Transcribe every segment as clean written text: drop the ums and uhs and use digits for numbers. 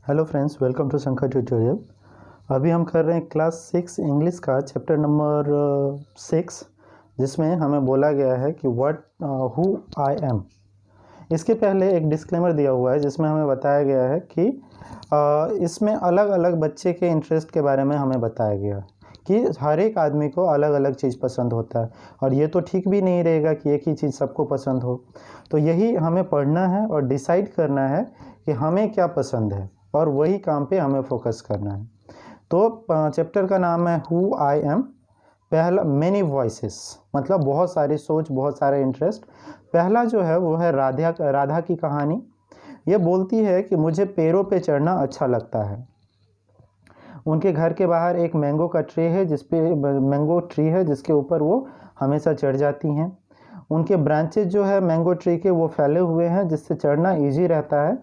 Hello friends, welcome to Shankar tutorial. अभी हम कर रहे हैं क्लास 6 इंग्लिश का चैप्टर नंबर 6, जिसमें हमें बोला गया है कि व्हाट हु आई एम। इसके पहले एक डिस्क्लेमर दिया हुआ है जिसमें हमें बताया गया है कि इसमें अलग अलग बच्चे के इंटरेस्ट के बारे में हमें बताया गया कि हर एक आदमी को अलग अलग चीज़ पसंद होता है, और ये तो ठीक भी नहीं रहेगा कि एक ही चीज़ सबको पसंद हो। तो यही हमें पढ़ना है और डिसाइड करना है कि हमें क्या पसंद है, और वही काम पे हमें फोकस करना है। तो चैप्टर का नाम है हु आई एम। पहला मेनी वॉइसेस, मतलब बहुत सारी सोच, बहुत सारे इंटरेस्ट। पहला जो है वो है राधा की कहानी। ये बोलती है कि मुझे पेड़ों पे चढ़ना अच्छा लगता है। उनके घर के बाहर एक मैंगो का ट्री है जिसके ऊपर वो हमेशा चढ़ जाती हैं। उनके ब्रांचेज जो है मैंगो ट्री के वो फैले हुए हैं, जिससे चढ़ना इजी रहता है,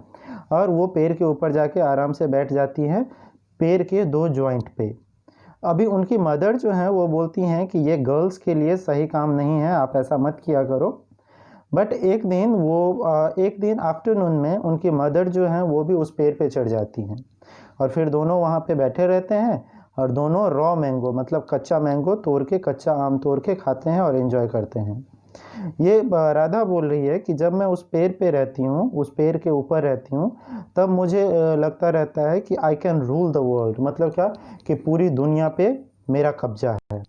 और वो पेड़ के ऊपर जाके आराम से बैठ जाती हैं पेड़ के 2 जॉइंट पे। अभी उनकी मदर जो हैं वो बोलती हैं कि ये गर्ल्स के लिए सही काम नहीं है, आप ऐसा मत किया करो। बट एक दिन आफ्टरनून में उनकी मदर जो हैं वो भी उस पेड़ पे चढ़ जाती हैं, और फिर दोनों वहाँ पे बैठे रहते हैं और दोनों रॉ मैंगो, मतलब कच्चा मैंगो तोड़ के, कच्चा आम तोड़ के खाते हैं और एंजॉय करते हैं। ये राधा बोल रही है कि जब मैं उस पेड़ पे रहती हूँ, उस पेड़ के ऊपर रहती हूँ, तब मुझे लगता रहता है कि I can rule the world. मतलब क्या कि पूरी दुनिया पे मेरा कब्जा है।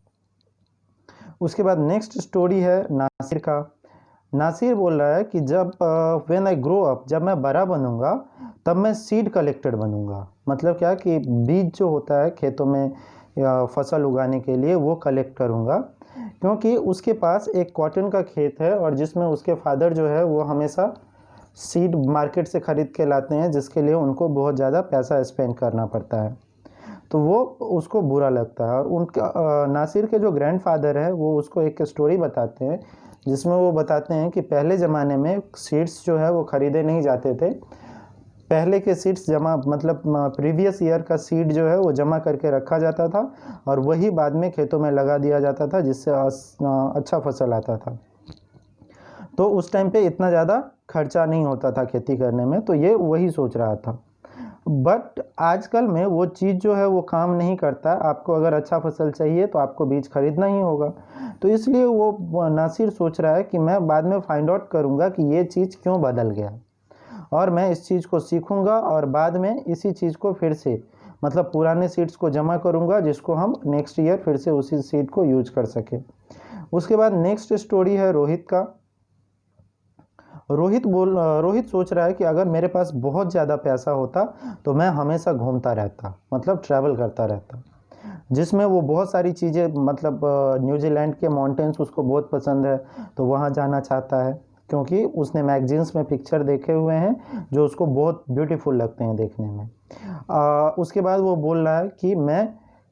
उसके बाद नेक्स्ट स्टोरी है नासिर का। नासिर बोल रहा है कि जब व्हेन आई ग्रो अप, जब मैं बड़ा बनूंगा तब मैं सीड कलेक्टर बनूंगा। मतलब क्या कि बीज जो होता है खेतों में या फसल उगाने के लिए, वो कलेक्ट करूंगा। क्योंकि उसके पास एक कॉटन का खेत है, और जिसमें उसके फादर जो है वो हमेशा सीड मार्केट से ख़रीद के लाते हैं, जिसके लिए उनको बहुत ज़्यादा पैसा स्पेंड करना पड़ता है। तो वो उसको बुरा लगता है, और उनका नासिर के जो ग्रैंडफादर है वो उसको एक स्टोरी बताते हैं, जिसमें वो बताते हैं कि पहले ज़माने में सीड्स जो है वो ख़रीदे नहीं जाते थे। पहले के सीड्स जमा, मतलब प्रीवियस ईयर का सीड जो है वो जमा करके रखा जाता था, और वही बाद में खेतों में लगा दिया जाता था, जिससे अच्छा फसल आता था। तो उस टाइम पे इतना ज़्यादा खर्चा नहीं होता था खेती करने में, तो ये वही सोच रहा था। बट आजकल में वो चीज़ जो है वो काम नहीं करता। आपको अगर अच्छा फसल चाहिए तो आपको बीज खरीदना ही होगा। तो इसलिए वो नासिर सोच रहा है कि मैं बाद में फाइंड आउट करूँगा कि ये चीज़ क्यों बदल गया, और मैं इस चीज़ को सीखूंगा, और बाद में इसी चीज़ को फिर से, मतलब पुराने सीड्स को जमा करूंगा, जिसको हम नेक्स्ट ईयर फिर से उसी सीड को यूज कर सके। उसके बाद नेक्स्ट स्टोरी है रोहित का। रोहित सोच रहा है कि अगर मेरे पास बहुत ज़्यादा पैसा होता तो मैं हमेशा घूमता रहता, मतलब ट्रैवल करता रहता, जिसमें वो बहुत सारी चीज़ें, मतलब न्यूजीलैंड के माउंटेन्स उसको बहुत पसंद है, तो वहाँ जाना चाहता है, क्योंकि उसने मैगजीन्स में पिक्चर देखे हुए हैं जो उसको बहुत ब्यूटीफुल लगते हैं देखने में। उसके बाद वो बोल रहा है कि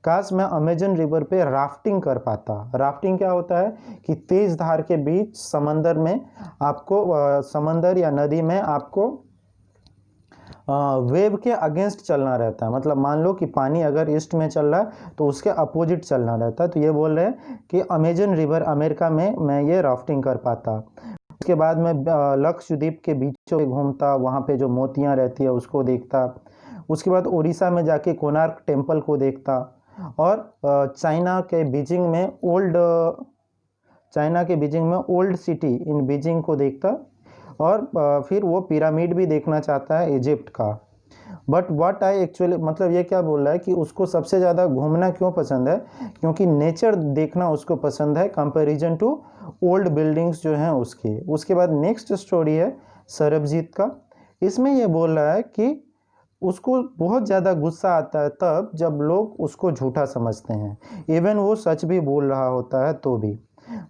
काश मैं अमेजन रिवर पे राफ्टिंग कर पाता। राफ्टिंग क्या होता है कि तेज धार के बीच समंदर में आपको, समंदर या नदी में आपको वेव के अगेंस्ट चलना रहता है। मतलब मान लो कि पानी अगर ईस्ट में चल रहा है तो उसके अपोजिट चलना रहता है। तो ये बोल रहे हैं कि अमेजन रिवर अमेरिका में मैं ये राफ्टिंग कर पाता। उसके बाद मैं लक्षद्वीप के बीचों में घूमता, वहाँ पे जो मोतियाँ रहती है उसको देखता। उसके बाद उड़ीसा में जाके कोणार्क टेम्पल को देखता, और चाइना के बीजिंग में ओल्ड सिटी इन बीजिंग को देखता, और फिर वो पिरामिड भी देखना चाहता है इजिप्ट का। बट व्हाट आई एक्चुअली, मतलब ये क्या बोल रहा है कि उसको सबसे ज़्यादा घूमना क्यों पसंद है, क्योंकि नेचर देखना उसको पसंद है कंपैरिजन टू ओल्ड बिल्डिंग्स जो हैं उसकी। उसके बाद नेक्स्ट स्टोरी है सरबजीत का। इसमें ये बोल रहा है कि उसको बहुत ज़्यादा गुस्सा आता है तब जब लोग उसको झूठा समझते हैं, इवन वो सच भी बोल रहा होता है तो भी।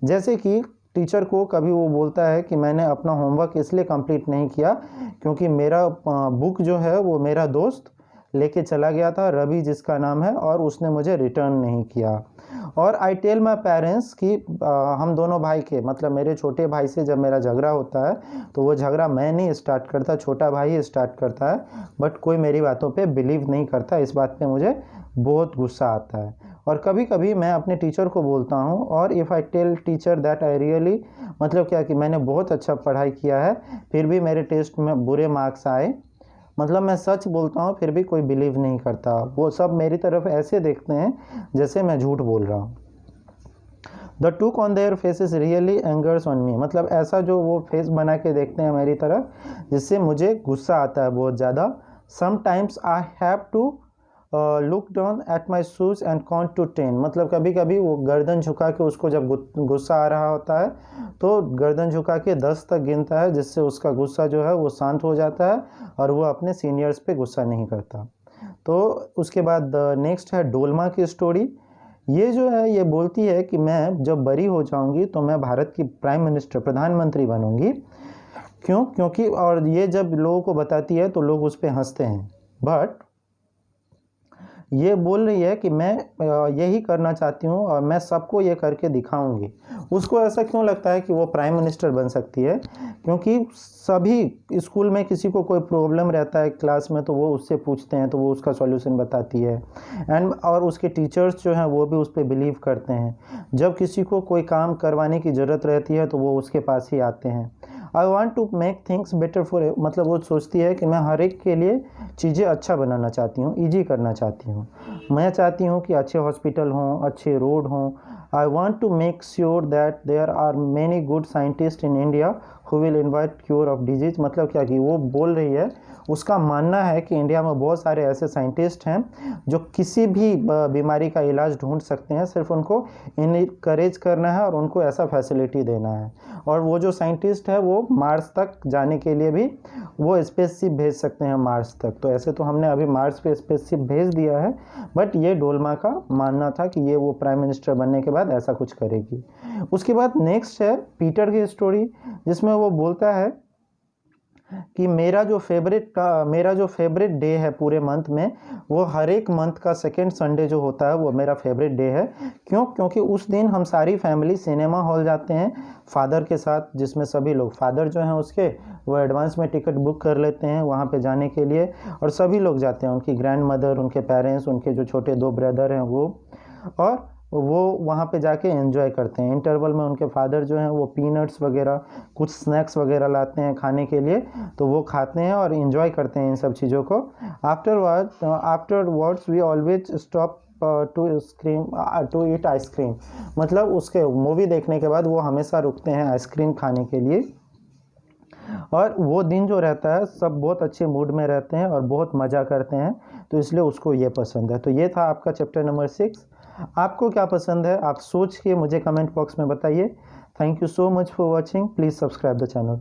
जैसे कि टीचर को कभी वो बोलता है कि मैंने अपना होमवर्क इसलिए कंप्लीट नहीं किया क्योंकि मेरा बुक जो है वो मेरा दोस्त लेके चला गया था, रवि जिसका नाम है, और उसने मुझे रिटर्न नहीं किया। और आई टेल माई पेरेंट्स कि हम दोनों भाई के, मतलब मेरे छोटे भाई से जब मेरा झगड़ा होता है तो वो झगड़ा मैं नहीं स्टार्ट करता, छोटा भाई ही स्टार्ट करता है। बट कोई मेरी बातों पे बिलीव नहीं करता। इस बात पे मुझे बहुत गुस्सा आता है, और कभी कभी मैं अपने टीचर को बोलता हूँ, और if I tell teacher that I really, मतलब क्या कि मैंने बहुत अच्छा पढ़ाई किया है फिर भी मेरे टेस्ट में बुरे मार्क्स आए, मतलब मैं सच बोलता हूँ फिर भी कोई बिलीव नहीं करता, वो सब मेरी तरफ ऐसे देखते हैं जैसे मैं झूठ बोल रहा हूँ। द टूक on their faces really angers on me, मतलब ऐसा जो वो फेस बना के देखते हैं मेरी तरफ, जिससे मुझे गुस्सा आता है बहुत ज़्यादा। Sometimes I have to look down at my shoes and count to 10, मतलब कभी कभी वो गर्दन झुका के, उसको जब गुस्सा आ रहा होता है तो गर्दन झुका के 10 तक गिनता है, जिससे उसका गुस्सा जो है वो शांत हो जाता है और वो अपने सीनियर्स पे गुस्सा नहीं करता। तो उसके बाद नेक्स्ट है डोलमा की स्टोरी। ये जो है ये बोलती है कि मैं जब बड़ी हो जाऊंगी तो मैं भारत की प्राइम मिनिस्टर, प्रधानमंत्री बनूंगी। क्यों? क्योंकि, और ये जब लोगों को बताती है तो लोग उस पर हंसते हैं, बट ये बोल रही है कि मैं यही करना चाहती हूँ और मैं सबको ये करके दिखाऊंगी। उसको ऐसा क्यों लगता है कि वो प्राइम मिनिस्टर बन सकती है? क्योंकि सभी स्कूल में किसी को कोई प्रॉब्लम रहता है क्लास में तो वो उससे पूछते हैं तो वो उसका सॉल्यूशन बताती है, और उसके टीचर्स जो हैं वो भी उस पर बिलीव करते हैं। जब किसी को कोई काम करवाने की ज़रूरत रहती है तो वो उसके पास ही आते हैं। I want to make things better for, मतलब वो सोचती है कि मैं हर एक के लिए चीज़ें अच्छा बनाना चाहती हूँ, ईजी करना चाहती हूँ। मैं चाहती हूँ कि अच्छे हॉस्पिटल हों, अच्छे रोड हों। I want to make sure that there are many good scientist in India who will invite cure of disease, मतलब क्या कि वो बोल रही है, उसका मानना है कि इंडिया में बहुत सारे ऐसे साइंटिस्ट हैं जो किसी भी बीमारी का इलाज ढूंढ सकते हैं, सिर्फ उनको इनकरेज करना है और उनको ऐसा फैसिलिटी देना है। और वो जो साइंटिस्ट है वो मार्स तक जाने के लिए भी वो स्पेसशिप भेज सकते हैं मार्स तक। तो ऐसे तो हमने अभी मार्स पे स्पेसशिप भेज दिया है, बट ये डोलमा का मानना था कि ये वो प्राइम मिनिस्टर बनने के बाद ऐसा कुछ करेगी। उसके बाद नेक्स्ट है पीटर की स्टोरी, जिसमें वो बोलता है कि मेरा जो फेवरेट डे है पूरे मंथ में, वो हर एक मंथ का सेकेंड संडे जो होता है वो मेरा फेवरेट डे है। क्यों? क्योंकि उस दिन हम सारी फैमिली सिनेमा हॉल जाते हैं फादर के साथ, जिसमें सभी लोग, फादर जो हैं उसके, वो एडवांस में टिकट बुक कर लेते हैं वहाँ पे जाने के लिए, और सभी लोग जाते हैं, उनकी ग्रैंड मदर, उनके पेरेंट्स, उनके जो छोटे 2 ब्रदर हैं वो, और वो वहाँ पे जाके एंजॉय करते हैं। इंटरवल में उनके फादर जो हैं वो पीनट्स वगैरह, कुछ स्नैक्स वगैरह लाते हैं खाने के लिए, तो वो खाते हैं और एंजॉय करते हैं इन सब चीज़ों को। Afterwards we always stop to eat ice cream, मतलब उसके मूवी देखने के बाद वो हमेशा रुकते हैं आइसक्रीम खाने के लिए। और वो दिन जो रहता है सब बहुत अच्छे मूड में रहते हैं और बहुत मज़ा करते हैं, तो इसलिए उसको ये पसंद है। तो ये था आपका चैप्टर नंबर 6। आपको क्या पसंद है आप सोच के मुझे कमेंट बॉक्स में बताइए। Thank you so much for watching, please subscribe the channel.